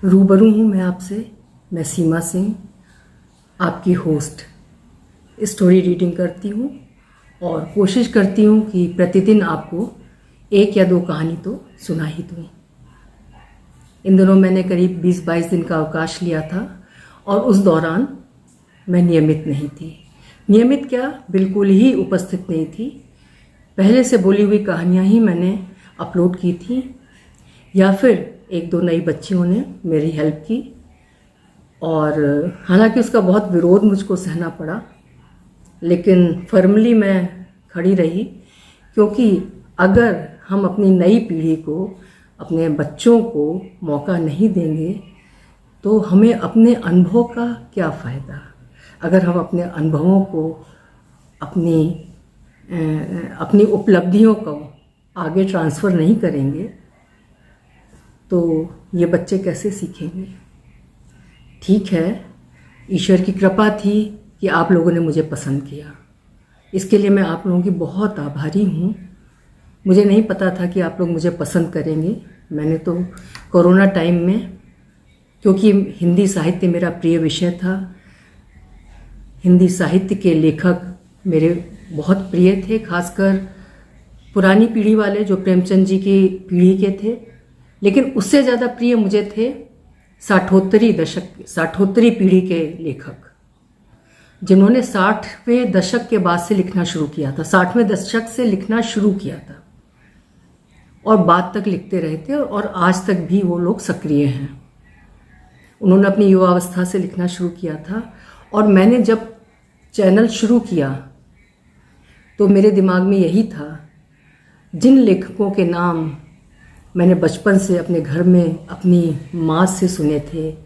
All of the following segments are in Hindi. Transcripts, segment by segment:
रूबरू हूँ मैं आपसे। मैं सीमा सिंह, आपकी होस्ट, स्टोरी रीडिंग करती हूँ और कोशिश करती हूँ कि प्रतिदिन आपको एक या दो कहानी तो सुना ही दूँ। इन दिनों मैंने करीब 20-22 दिन का अवकाश लिया था और उस दौरान मैं नियमित नहीं थी। नियमित क्या, बिल्कुल ही उपस्थित नहीं थी। पहले से बोली हुई कहानियाँ ही मैंने अपलोड की थी या फिर एक दो नई बच्चियों ने मेरी हेल्प की, और हालांकि उसका बहुत विरोध मुझको सहना पड़ा, लेकिन फर्मली मैं खड़ी रही, क्योंकि अगर हम अपनी नई पीढ़ी को, अपने बच्चों को मौका नहीं देंगे तो हमें अपने अनुभव का क्या फ़ायदा। अगर हम अपने अनुभवों को, अपनी उपलब्धियों को आगे ट्रांसफ़र नहीं करेंगे तो ये बच्चे कैसे सीखेंगे। ठीक है, ईश्वर की कृपा थी कि आप लोगों ने मुझे पसंद किया। इसके लिए मैं आप लोगों की बहुत आभारी हूँ। मुझे नहीं पता था कि आप लोग मुझे पसंद करेंगे। मैंने तो कोरोना टाइम में, क्योंकि हिंदी साहित्य मेरा प्रिय विषय था, हिंदी साहित्य के लेखक मेरे बहुत प्रिय थे, खासकर पुरानी पीढ़ी वाले जो प्रेमचंद जी की पीढ़ी के थे, लेकिन उससे ज़्यादा प्रिय मुझे थे साठोत्तरी पीढ़ी के लेखक, जिन्होंने 60वें दशक के बाद से लिखना शुरू किया था, 60वें दशक से लिखना शुरू किया था और बाद तक लिखते रहे थे, और आज तक भी वो लोग सक्रिय हैं। उन्होंने अपनी युवावस्था से लिखना शुरू किया था, और मैंने जब चैनल शुरू किया तो मेरे दिमाग में यही था, जिन लेखकों के नाम मैंने बचपन से अपने घर में अपनी माँ से सुने थे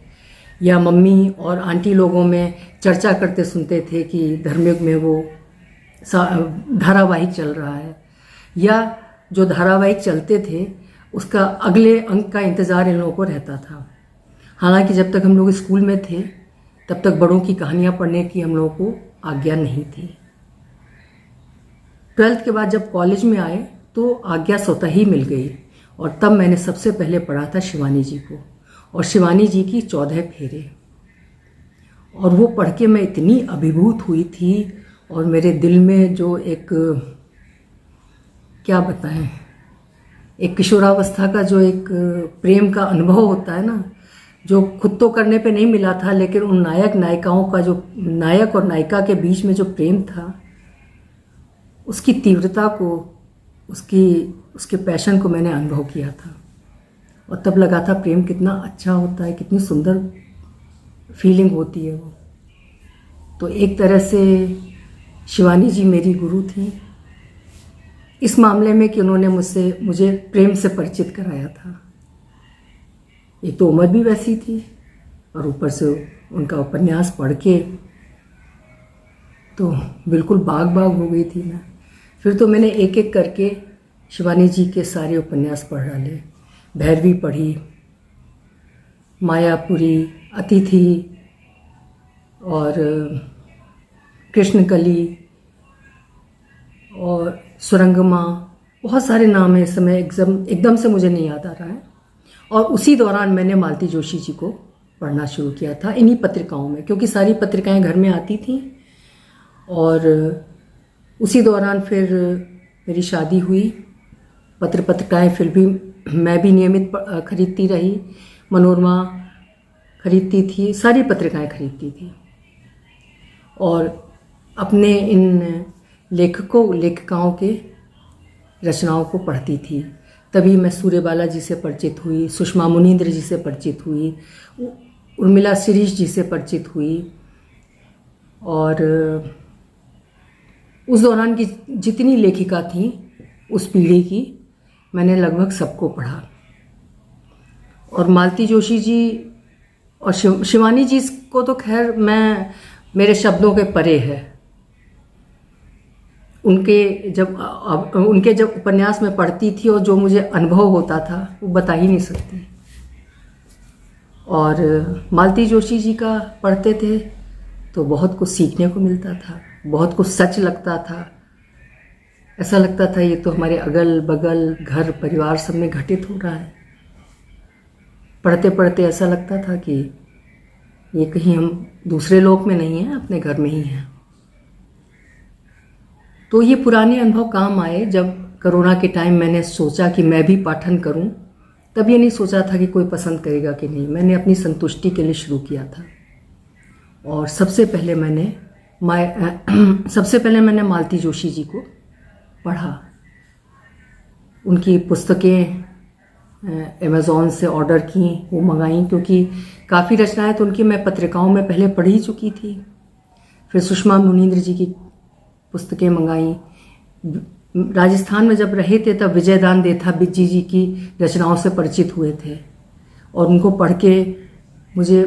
या मम्मी और आंटी लोगों में चर्चा करते सुनते थे कि धर्मयुग में वो धारावाहिक चल रहा है, या जो धारावाहिक चलते थे उसका अगले अंक का इंतज़ार इन लोगों को रहता था। हालांकि जब तक हम लोग स्कूल में थे तब तक बड़ों की कहानियाँ पढ़ने की हम लोगों को आज्ञा नहीं थी। 12th के बाद जब कॉलेज में आए तो आज्ञा स्वतः ही मिल गई, और तब मैंने सबसे पहले पढ़ा था शिवानी जी को, और शिवानी जी की 14 फेरे। और वो पढ़ के मैं इतनी अभिभूत हुई थी, और मेरे दिल में जो एक, क्या बताएं, एक किशोरावस्था का जो एक प्रेम का अनुभव होता है ना, जो खुद तो करने पे नहीं मिला था, लेकिन उन नायक नायिकाओं का, जो नायक और नायिका के बीच में जो प्रेम था, उसकी तीव्रता को, उसके पैशन को मैंने अनुभव किया था। और तब लगा था प्रेम कितना अच्छा होता है, कितनी सुंदर फीलिंग होती है वो। तो एक तरह से शिवानी जी मेरी गुरु थी इस मामले में कि उन्होंने मुझे प्रेम से परिचित कराया था। एक तो उम्र भी वैसी थी, और ऊपर से उनका उपन्यास पढ़ के तो बिल्कुल बाग बाग हो गई थी मैं। फिर तो मैंने एक एक करके शिवानी जी के सारे उपन्यास पढ़ डाले। भैरवी पढ़ी, मायापुरी, अतिथि और कृष्णकली और सुरंगमा, बहुत सारे नाम हैं इस समय एकदम से मुझे नहीं याद आ रहा है। और उसी दौरान मैंने मालती जोशी जी को पढ़ना शुरू किया था, इन्हीं पत्रिकाओं में, क्योंकि सारी पत्रिकाएं घर में आती थीं। और उसी दौरान फिर मेरी शादी हुई, पत्रिकाएं फिर भी मैं भी नियमित खरीदती रही, मनोरमा खरीदती थी, सारी पत्रिकाएं खरीदती थी, और अपने इन लेखिकाओं के रचनाओं को पढ़ती थी। तभी मैं सूर्यबाला जी से परिचित हुई, सुषमा मुनीन्द्र जी से परिचित हुई, उर्मिला शिरीष जी से परिचित हुई, और उस दौरान की जितनी लेखिका थीं उस पीढ़ी की, मैंने लगभग सबको पढ़ा। और मालती जोशी जी और शिवानी जी को तो खैर मेरे शब्दों के परे है। उनके जब उपन्यास में पढ़ती थी और जो मुझे अनुभव होता था वो बता ही नहीं सकती। और मालती जोशी जी का पढ़ते थे तो बहुत कुछ सीखने को मिलता था, बहुत कुछ सच लगता था। ऐसा लगता था ये तो हमारे अगल बगल घर परिवार सब में घटित हो रहा है। पढ़ते पढ़ते ऐसा लगता था कि ये कहीं हम दूसरे लोक में नहीं हैं, अपने घर में ही हैं। तो ये पुराने अनुभव काम आए जब कोरोना के टाइम मैंने सोचा कि मैं भी पाठन करूं। तब ये नहीं सोचा था कि कोई पसंद करेगा कि नहीं, मैंने अपनी संतुष्टि के लिए शुरू किया था। और सबसे पहले मैंने मालती जोशी जी को पढ़ा। उनकी पुस्तकें अमेज़ॉन से ऑर्डर की, वो मंगाई, क्योंकि काफ़ी रचनाएं तो उनकी मैं पत्रिकाओं में पहले पढ़ ही चुकी थी। फिर सुषमा मुनींद्र जी की पुस्तकें मंगाई। राजस्थान में जब रहे थे तब विजयदान देथा बिज्जी जी की रचनाओं से परिचित हुए थे और उनको पढ़ के मुझे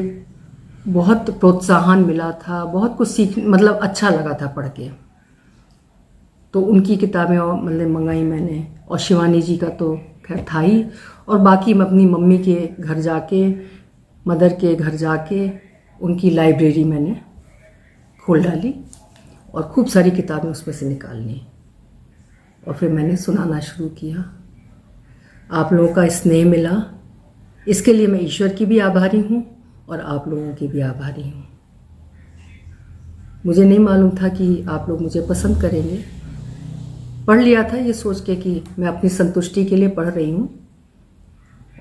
बहुत प्रोत्साहन मिला था, बहुत कुछ मतलब अच्छा लगा था पढ़ के। तो उनकी किताबें मतलब मंगाई मैंने, और शिवानी जी का तो खैर था ही। और बाकी मैं अपनी मम्मी के घर जाके, मदर के घर जाके उनकी लाइब्रेरी मैंने खोल डाली और खूब सारी किताबें उसमें से निकाल ली और फिर मैंने सुनाना शुरू किया। आप लोगों का स्नेह मिला, इसके लिए मैं ईश्वर की भी आभारी हूँ और आप लोगों की भी आभारी हूँ। मुझे नहीं मालूम था कि आप लोग मुझे पसंद करेंगे। पढ़ लिया था ये सोच के कि मैं अपनी संतुष्टि के लिए पढ़ रही हूँ।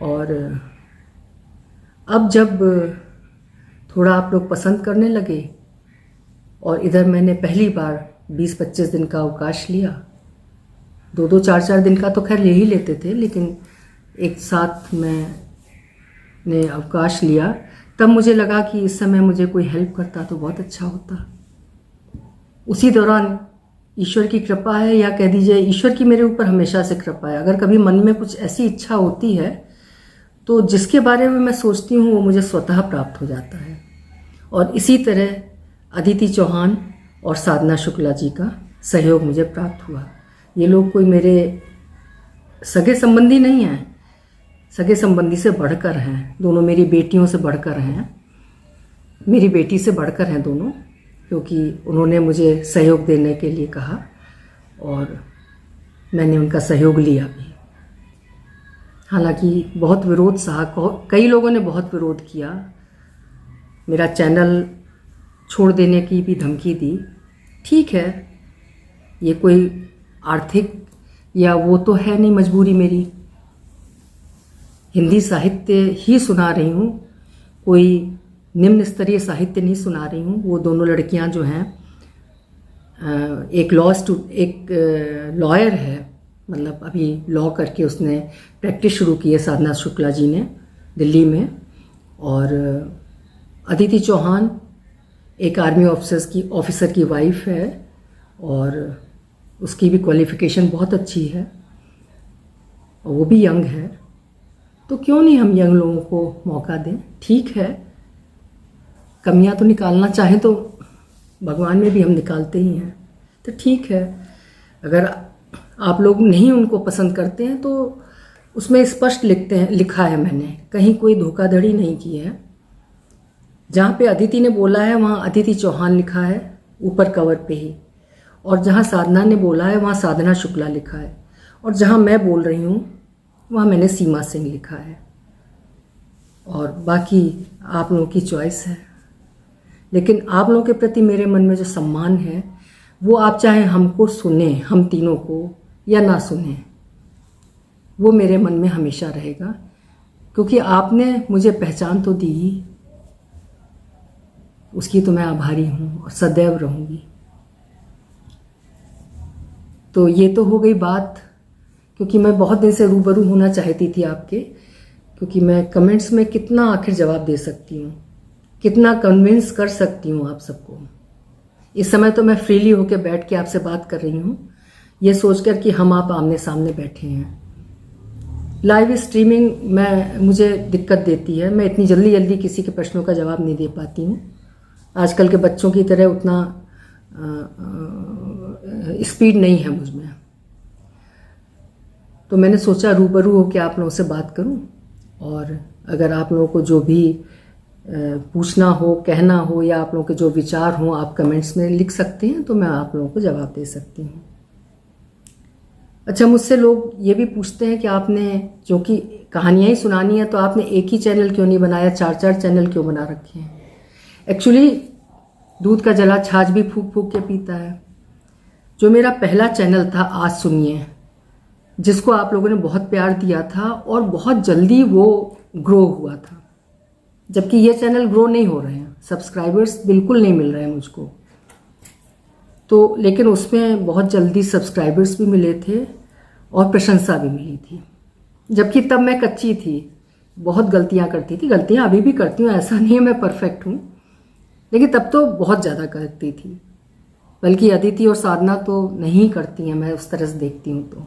और अब जब थोड़ा आप लोग पसंद करने लगे और इधर मैंने पहली बार 20-25 दिन का अवकाश लिया, 2-2, 4-4 दिन का तो खैर ले ही लेते थे, लेकिन एक साथ मैंने अवकाश लिया, तब मुझे लगा कि इस समय मुझे कोई हेल्प करता तो बहुत अच्छा होता। उसी दौरान ईश्वर की कृपा है, या कह दीजिए ईश्वर की मेरे ऊपर हमेशा से कृपा है। अगर कभी मन में कुछ ऐसी इच्छा होती है तो जिसके बारे में मैं सोचती हूँ वो मुझे स्वतः प्राप्त हो जाता है। और इसी तरह अदिति चौहान और साधना शुक्ला जी का सहयोग मुझे प्राप्त हुआ। ये लोग कोई मेरे सगे संबंधी नहीं हैं, सगे संबंधी से बढ़कर हैं। दोनों मेरी बेटियों से बढ़कर हैं, मेरी बेटी से बढ़कर हैं दोनों, क्योंकि उन्होंने मुझे सहयोग देने के लिए कहा और मैंने उनका सहयोग लिया भी। हालांकि बहुत विरोध सहा, कई लोगों ने बहुत विरोध किया, मेरा चैनल छोड़ देने की भी धमकी दी। ठीक है, ये कोई आर्थिक या वो तो है नहीं मजबूरी मेरी। हिंदी साहित्य ही सुना रही हूँ, कोई निम्न स्तरीय साहित्य नहीं सुना रही हूँ। वो दोनों लड़कियाँ जो हैं, एक लॉयर है, मतलब अभी लॉ करके उसने प्रैक्टिस शुरू की है, साधना शुक्ला जी ने दिल्ली में। और अदिति चौहान एक आर्मी ऑफिसर की वाइफ है और उसकी भी क्वालिफिकेशन बहुत अच्छी है और वो भी यंग है। तो क्यों नहीं हम यंग लोगों को मौका दें। ठीक है, कमियां तो निकालना चाहें तो भगवान में भी हम निकालते ही हैं। तो ठीक है, अगर आप लोग नहीं उनको पसंद करते हैं तो उसमें स्पष्ट लिखा है मैंने, कहीं कोई धोखाधड़ी नहीं की है। जहाँ पे अदिति ने बोला है वहाँ अदिति चौहान लिखा है ऊपर कवर पे ही, और जहाँ साधना ने बोला है वहाँ साधना शुक्ला लिखा है, और जहाँ मैं बोल रही हूँ वहाँ मैंने सीमा सिंह लिखा है। और बाकी आप लोगों की चॉइस है, लेकिन आप लोगों के प्रति मेरे मन में जो सम्मान है वो आप चाहे हमको सुने, हम तीनों को, या ना सुने, वो मेरे मन में हमेशा रहेगा, क्योंकि आपने मुझे पहचान तो दी, उसकी तो मैं आभारी हूँ और सदैव रहूँगी। तो ये तो हो गई बात, क्योंकि मैं बहुत दिन से रूबरू होना चाहती थी आपके, क्योंकि मैं कमेंट्स में कितना आखिर जवाब दे सकती हूँ, कितना कन्विंस कर सकती हूँ आप सबको। इस समय तो मैं फ्रीली होकर बैठ के आपसे बात कर रही हूँ, ये सोचकर कि हम आप आमने सामने बैठे हैं। लाइव स्ट्रीमिंग मुझे दिक्कत देती है, मैं इतनी जल्दी जल्दी किसी के प्रश्नों का जवाब नहीं दे पाती हूँ। आजकल के बच्चों की तरह उतना स्पीड नहीं है मुझ में। तो मैंने सोचा रूबरू होकर आप लोगों से बात करूं, और अगर आप लोगों को जो भी पूछना हो, कहना हो, या आप लोगों के जो विचार हों आप कमेंट्स में लिख सकते हैं, तो मैं आप लोगों को जवाब दे सकती हूँ। अच्छा, मुझसे लोग ये भी पूछते हैं कि आपने, जो कि कहानियाँ ही सुनानी है तो आपने एक ही चैनल क्यों नहीं बनाया, 4-4 चैनल क्यों बना रखे हैं। एक्चुअली दूध का जला छाछ भी फूक फूक के पीता है। जो मेरा पहला चैनल था आज सुनिए, जिसको आप लोगों ने बहुत प्यार दिया था और बहुत जल्दी वो ग्रो हुआ था, जबकि ये चैनल ग्रो नहीं हो रहे हैं, सब्सक्राइबर्स बिल्कुल नहीं मिल रहे हैं मुझको। तो लेकिन उसमें बहुत जल्दी सब्सक्राइबर्स भी मिले थे और प्रशंसा भी मिली थी, जबकि तब मैं कच्ची थी, बहुत गलतियां करती थी। गलतियां अभी भी करती हूँ, ऐसा नहीं है मैं परफेक्ट हूँ, लेकिन तब तो बहुत ज़्यादा करती थी। बल्कि अदिति और साधना तो नहीं करती हैं, मैं उस तरह से देखती हूँ।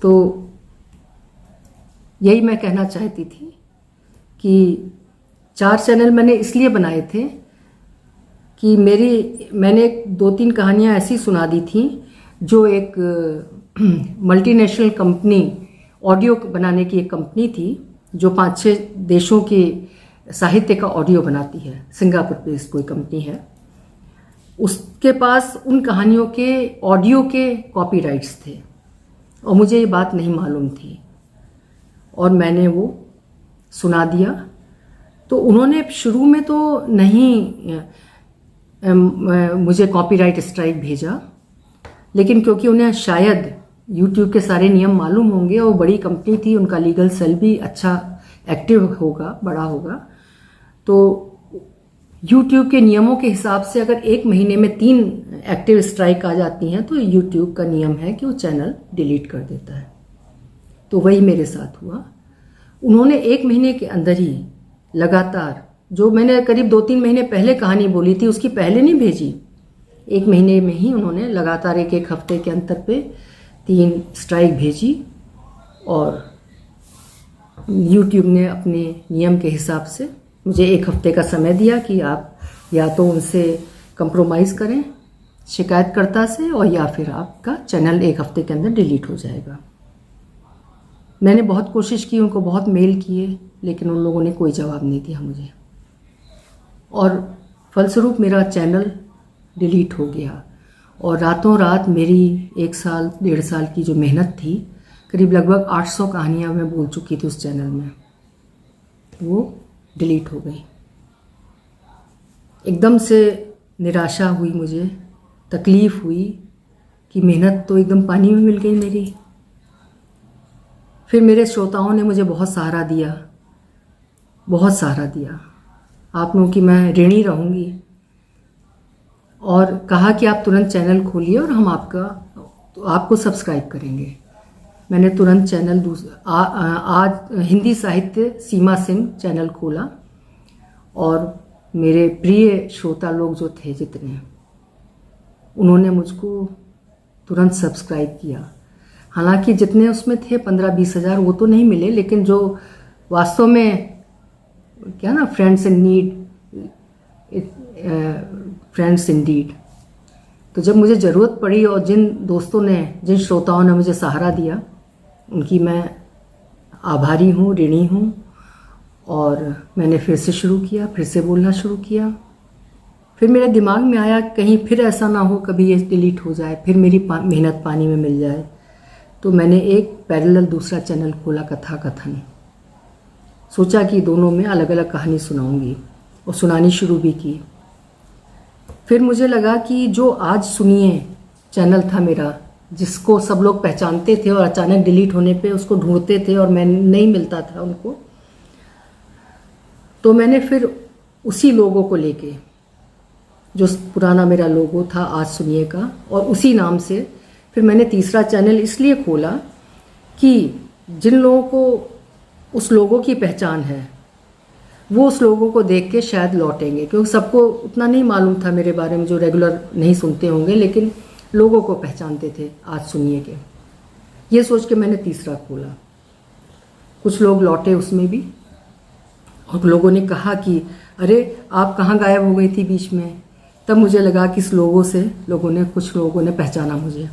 तो यही मैं कहना चाहती थी कि 4 चैनल मैंने इसलिए बनाए थे कि मैंने 2-3 कहानियाँ ऐसी सुना दी थी जो एक मल्टीनेशनल कंपनी, ऑडियो बनाने की एक कंपनी थी जो 5-6 देशों के साहित्य का ऑडियो बनाती है, सिंगापुर बेस्ड कोई कंपनी है। उसके पास उन कहानियों के ऑडियो के कॉपीराइट्स थे और मुझे ये बात नहीं मालूम थी और मैंने वो सुना दिया। तो उन्होंने शुरू में तो नहीं मुझे कॉपीराइट स्ट्राइक भेजा, लेकिन क्योंकि उन्हें शायद YouTube के सारे नियम मालूम होंगे और बड़ी कंपनी थी, उनका लीगल सेल भी अच्छा एक्टिव होगा, बड़ा होगा, तो YouTube के नियमों के हिसाब से अगर 1 महीने में 3 एक्टिव स्ट्राइक आ जाती हैं तो YouTube का नियम है कि वो चैनल डिलीट कर देता है। तो वही मेरे साथ हुआ। उन्होंने 1 महीने के अंदर ही लगातार, जो मैंने करीब 2-3 महीने पहले कहानी बोली थी उसकी पहले नहीं भेजी, 1 महीने में ही उन्होंने लगातार 1-1 हफ्ते के अंतर पे 3 स्ट्राइक भेजी और YouTube ने अपने नियम के हिसाब से मुझे 1 हफ्ते का समय दिया कि आप या तो उनसे कंप्रोमाइज़ करें शिकायतकर्ता से, और या फिर आपका चैनल 1 हफ्ते के अंदर डिलीट हो जाएगा। मैंने बहुत कोशिश की, उनको बहुत मेल किए, लेकिन उन लोगों ने कोई जवाब नहीं दिया मुझे और फलस्वरूप मेरा चैनल डिलीट हो गया। और रातों रात मेरी 1 साल 1.5 साल की जो मेहनत थी, करीब लगभग 800 कहानियाँ मैं बोल चुकी थी उस चैनल में, वो डिलीट हो गई। एकदम से निराशा हुई, मुझे तकलीफ़ हुई कि मेहनत तो एकदम पानी में मिल गई मेरी। फिर मेरे श्रोताओं ने मुझे बहुत सहारा दिया, बहुत सहारा दिया। आप लोगों की मैं ऋणी रहूँगी, और कहा कि आप तुरंत चैनल खोलिए और हम आपको सब्सक्राइब करेंगे। मैंने तुरंत चैनल आज हिंदी साहित्य सीमा सिंह चैनल खोला और मेरे प्रिय श्रोता लोग जो थे जितने, उन्होंने मुझको तुरंत सब्सक्राइब किया। हालांकि जितने उसमें थे 15-20 हज़ार वो तो नहीं मिले, लेकिन जो वास्तव में क्या ना, फ्रेंड्स इन नीड, तो जब मुझे ज़रूरत पड़ी और जिन श्रोताओं ने मुझे सहारा दिया, उनकी मैं आभारी हूँ, ऋणी हूँ। और मैंने फिर से शुरू किया, फिर से बोलना शुरू किया। फिर मेरे दिमाग में आया कहीं फिर ऐसा ना हो कभी ये डिलीट हो जाए, फिर मेरी मेहनत पानी में मिल जाए। तो मैंने एक पैरेलल दूसरा चैनल खोला, कथा कथन। सोचा कि दोनों में अलग अलग कहानी सुनाऊंगी और सुनानी शुरू भी की। फिर मुझे लगा कि जो आज सुनिए चैनल था मेरा, जिसको सब लोग पहचानते थे और अचानक डिलीट होने पे उसको ढूंढते थे और मैं नहीं मिलता था उनको, तो मैंने फिर उसी लोगों को लेके, जो पुराना मेरा लोगो था आज सुनिए का, और उसी नाम से फिर मैंने तीसरा चैनल इसलिए खोला कि जिन लोगों को उस लोगों की पहचान है वो उस लोगों को देख के शायद लौटेंगे, क्योंकि सबको उतना नहीं मालूम था मेरे बारे में, जो रेगुलर नहीं सुनते होंगे लेकिन लोगों को पहचानते थे आज सुनिए के। ये सोच के मैंने तीसरा खोला। कुछ लोग लौटे उसमें भी, और लोगों ने कहा कि अरे आप कहाँ गायब हो गई थी बीच में। तब मुझे लगा कि इस कुछ लोगों ने पहचाना मुझे।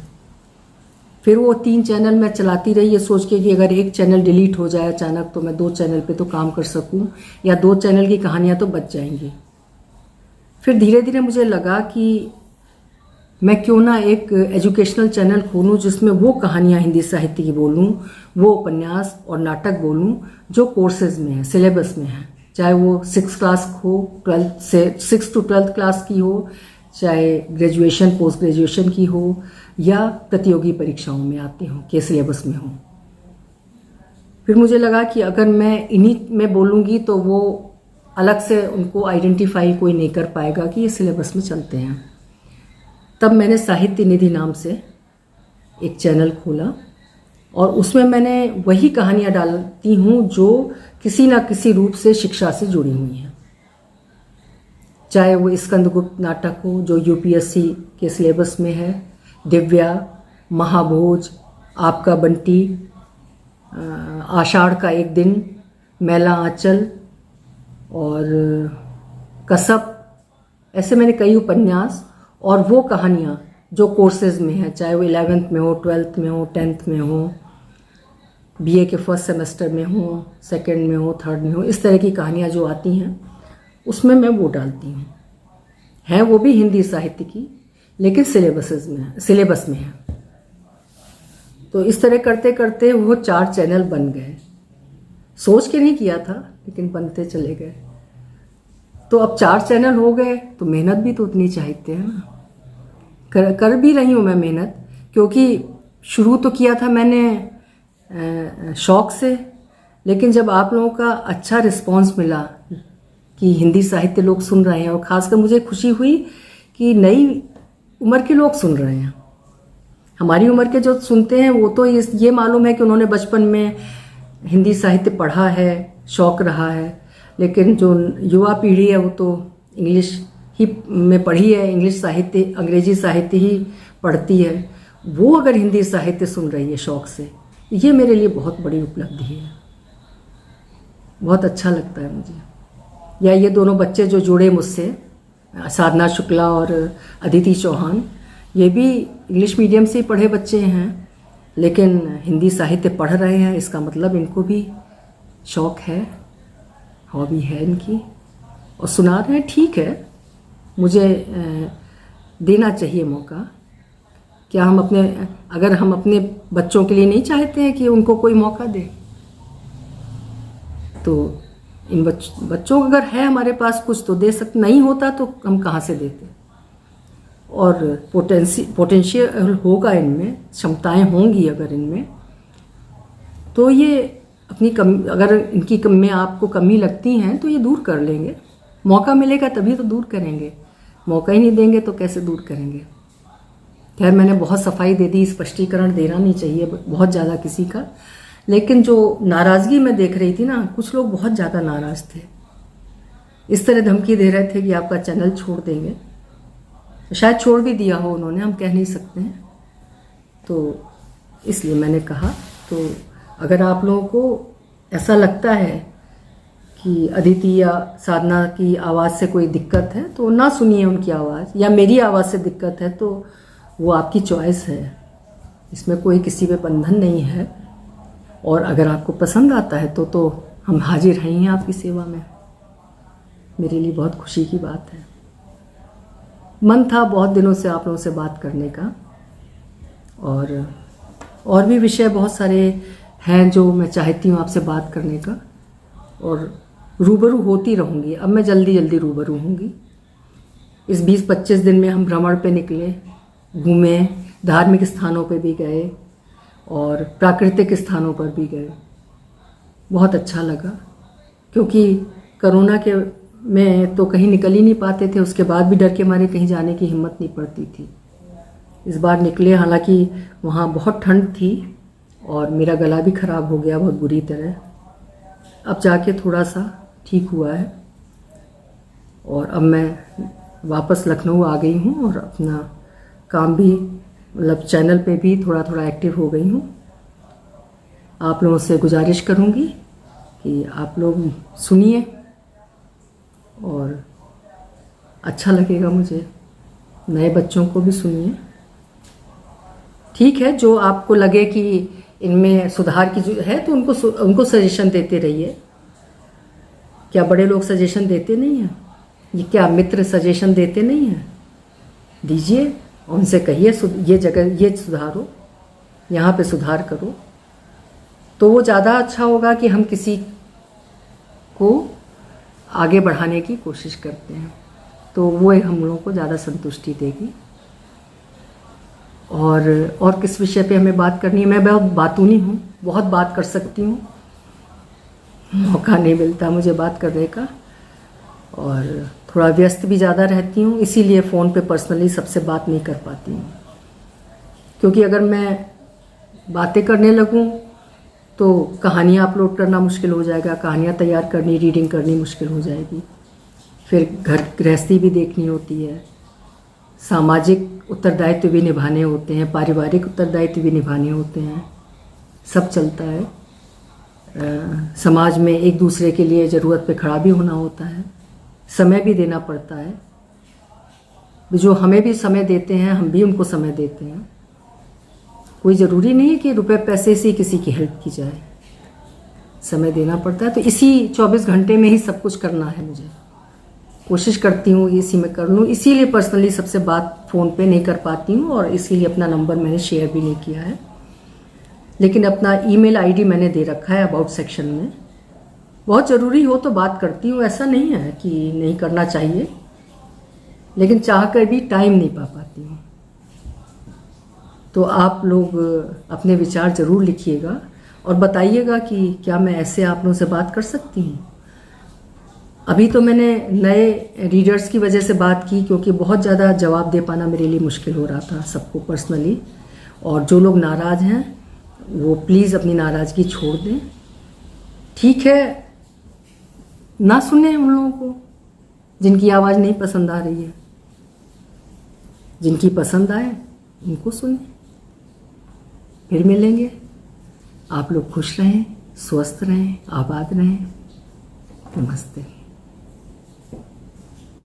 फिर वो 3 चैनल मैं चलाती रही, ये सोच के कि अगर एक चैनल डिलीट हो जाए अचानक तो मैं 2 चैनल पे तो काम कर सकूं, या 2 चैनल की कहानियां तो बच जाएंगी। फिर धीरे धीरे मुझे लगा कि मैं क्यों ना एक एजुकेशनल चैनल खोलूं जिसमें वो कहानियाँ हिंदी साहित्य की बोलूं, वो उपन्यास और नाटक बोलूं जो कोर्सेज में है, सिलेबस में है, चाहे वो 6 क्लास हो, 12 से 6 to 12 क्लास की हो, चाहे ग्रेजुएशन पोस्ट ग्रेजुएशन की हो या प्रतियोगी परीक्षाओं में आते हों के सिलेबस में हो। फिर मुझे लगा कि अगर मैं इन्हीं में बोलूँगी तो वो अलग से उनको आइडेंटिफाई कोई नहीं कर पाएगा कि ये सिलेबस में चलते हैं। तब मैंने साहित्य निधि नाम से एक चैनल खोला और उसमें मैंने वही कहानियाँ डालती हूँ जो किसी ना किसी रूप से शिक्षा से जुड़ी हुई हैं, चाहे वो स्कंदगुप्त नाटक हो जो यूपीएससी के सिलेबस में है, दिव्या, महाभोज, आपका बंटी, आषाढ़ का एक दिन, मैला आंचल और कसब, ऐसे मैंने कई उपन्यास और वो कहानियाँ जो कोर्सेज में है, चाहे वो 11th में हो, 12th में हो, 10th में हो, बीए के फर्स्ट सेमेस्टर में हो, सेकंड में हो, थर्ड में हो, इस तरह की कहानियाँ जो आती हैं उसमें मैं वो डालती हूँ। हैं वो भी हिंदी साहित्य की, लेकिन सिलेबस में है। तो इस तरह करते करते वो 4 चैनल बन गए। सोच के नहीं किया था, लेकिन बनते चले गए। तो अब 4 चैनल हो गए तो मेहनत भी तो उतनी चाहिए है ना। कर भी रही हूँ मैं मेहनत, क्योंकि शुरू तो किया था मैंने शौक से, लेकिन जब आप लोगों का अच्छा रिस्पांस मिला कि हिंदी साहित्य लोग सुन रहे हैं, और ख़ासकर मुझे खुशी हुई कि नई उम्र के लोग सुन रहे हैं। हमारी उम्र के जो सुनते हैं वो तो ये मालूम है कि उन्होंने बचपन में हिंदी साहित्य पढ़ा है, शौक रहा है, लेकिन जो युवा पीढ़ी है वो तो इंग्लिश ही में पढ़ी है, इंग्लिश साहित्य, अंग्रेजी साहित्य ही पढ़ती है। वो अगर हिंदी साहित्य सुन रही है शौक से, ये मेरे लिए बहुत बड़ी उपलब्धि है, बहुत अच्छा लगता है मुझे। या ये दोनों बच्चे जो जुड़े मुझसे, साधना शुक्ला और अदिति चौहान, ये भी इंग्लिश मीडियम से ही पढ़े बच्चे हैं, लेकिन हिंदी साहित्य पढ़ रहे हैं। इसका मतलब इनको भी शौक है, हॉबी है इनकी, और सुना रहे हैं। ठीक है, मुझे देना चाहिए मौका। क्या हम अगर हम अपने बच्चों के लिए नहीं चाहते हैं कि उनको कोई मौका दे, तो इन बच्चों को अगर है हमारे पास कुछ तो दे सकते, नहीं होता तो हम कहाँ से देते। और पोटेंशियल होगा इनमें, क्षमताएं होंगी अगर इनमें, तो ये अपनी अगर इनकी में आपको कमी लगती हैं तो ये दूर कर लेंगे। मौका मिलेगा तभी तो दूर करेंगे, मौका ही नहीं देंगे तो कैसे दूर करेंगे। खैर, मैंने बहुत सफाई दे दी, स्पष्टीकरण देना नहीं चाहिए बहुत ज़्यादा किसी का, लेकिन जो नाराज़गी मैं देख रही थी ना, कुछ लोग बहुत ज़्यादा नाराज़ थे, इस तरह धमकी दे रहे थे कि आपका चैनल छोड़ देंगे। शायद छोड़ भी दिया हो उन्होंने, हम कह नहीं सकते हैं। तो इसलिए मैंने कहा, तो अगर आप लोगों को ऐसा लगता है कि अदिति या साधना की आवाज़ से कोई दिक्कत है तो ना सुनिए उनकी आवाज़, या मेरी आवाज़ से दिक्कत है तो वो आपकी चॉइस है, इसमें कोई किसी पे बंधन नहीं है। और अगर आपको पसंद आता है तो हम हाजिर हैं आपकी सेवा में। मेरे लिए बहुत खुशी की बात है। मन था बहुत दिनों से आप लोगों से बात करने का, और भी विषय बहुत सारे हैं जो मैं चाहती हूँ आपसे बात करने का, और रूबरू होती रहूँगी। अब मैं जल्दी जल्दी रूबरू होंगी। इस 20-25 दिन में हम भ्रमण पे निकले, घूमे, धार्मिक स्थानों पे भी गए और प्राकृतिक स्थानों पर भी गए। बहुत अच्छा लगा, क्योंकि कोरोना के में तो कहीं निकल ही नहीं पाते थे, उसके बाद भी डर के मारे कहीं जाने की हिम्मत नहीं पड़ती थी। इस बार निकले, हालांकि वहाँ बहुत ठंड थी और मेरा गला भी ख़राब हो गया बहुत बुरी तरह। अब जाके थोड़ा सा ठीक हुआ है, और अब मैं वापस लखनऊ आ गई हूँ और अपना काम भी, मतलब चैनल पे भी थोड़ा थोड़ा एक्टिव हो गई हूँ। आप लोगों से गुजारिश करूँगी कि आप लोग सुनिए, और अच्छा लगेगा मुझे। नए बच्चों को भी सुनिए। ठीक है, जो आपको लगे कि इनमें सुधार की जो है तो उनको सजेशन देते रहिए। क्या बड़े लोग सजेशन देते नहीं हैं? ये क्या मित्र सजेशन देते नहीं हैं? दीजिए, उनसे कहिए ये जगह ये सुधारो, यहाँ पे सुधार करो, तो वो ज़्यादा अच्छा होगा कि हम किसी को आगे बढ़ाने की कोशिश करते हैं, तो वो हम लोगों को ज़्यादा संतुष्टि देगी। और किस विषय पे हमें बात करनी है? मैं बहुत बातूनी हूँ, बहुत बात कर सकती हूँ, मौका नहीं मिलता मुझे बात करने का, और थोड़ा व्यस्त भी ज़्यादा रहती हूँ, इसीलिए फ़ोन पे पर्सनली सबसे बात नहीं कर पाती हूँ। क्योंकि अगर मैं बातें करने लगूँ तो कहानियाँ अपलोड करना मुश्किल हो जाएगा, कहानियाँ तैयार करनी, रीडिंग करनी मुश्किल हो जाएगी, फिर घर गृहस्थी भी देखनी होती है, सामाजिक उत्तरदायित्व भी निभाने होते हैं, पारिवारिक उत्तरदायित्व भी निभाने होते हैं, सब चलता है। समाज में एक दूसरे के लिए ज़रूरत पे खड़ा भी होना होता है, समय भी देना पड़ता है। जो हमें भी समय देते हैं, हम भी उनको समय देते हैं। कोई ज़रूरी नहीं है कि रुपए पैसे से किसी की हेल्प की जाए, समय देना पड़ता है। तो इसी 24 घंटे में ही सब कुछ करना है मुझे, कोशिश करती हूँ इसी में कर लूँ, इसीलिए पर्सनली सबसे बात फ़ोन पे नहीं कर पाती हूँ, और इसीलिए अपना नंबर मैंने शेयर भी नहीं किया है। लेकिन अपना ईमेल आईडी मैंने दे रखा है अबाउट सेक्शन में, बहुत ज़रूरी हो तो बात करती हूँ, ऐसा नहीं है कि नहीं करना चाहिए, लेकिन चाह कर भी टाइम नहीं पा पाती हूँ। तो आप लोग अपने विचार ज़रूर लिखिएगा और बताइएगा कि क्या मैं ऐसे आप लोगों से बात कर सकती हूँ। अभी तो मैंने नए रीडर्स की वजह से बात की, क्योंकि बहुत ज़्यादा जवाब दे पाना मेरे लिए मुश्किल हो रहा था सबको पर्सनली, और जो लोग नाराज़ हैं वो प्लीज़ अपनी नाराज़गी छोड़ दें। ठीक है, ना सुने उन लोगों को जिनकी आवाज़ नहीं पसंद आ रही है, जिनकी पसंद आए उनको सुने। फिर मिलेंगे। आप लोग खुश रहें, स्वस्थ रहें, आबाद रहें। नमस्ते।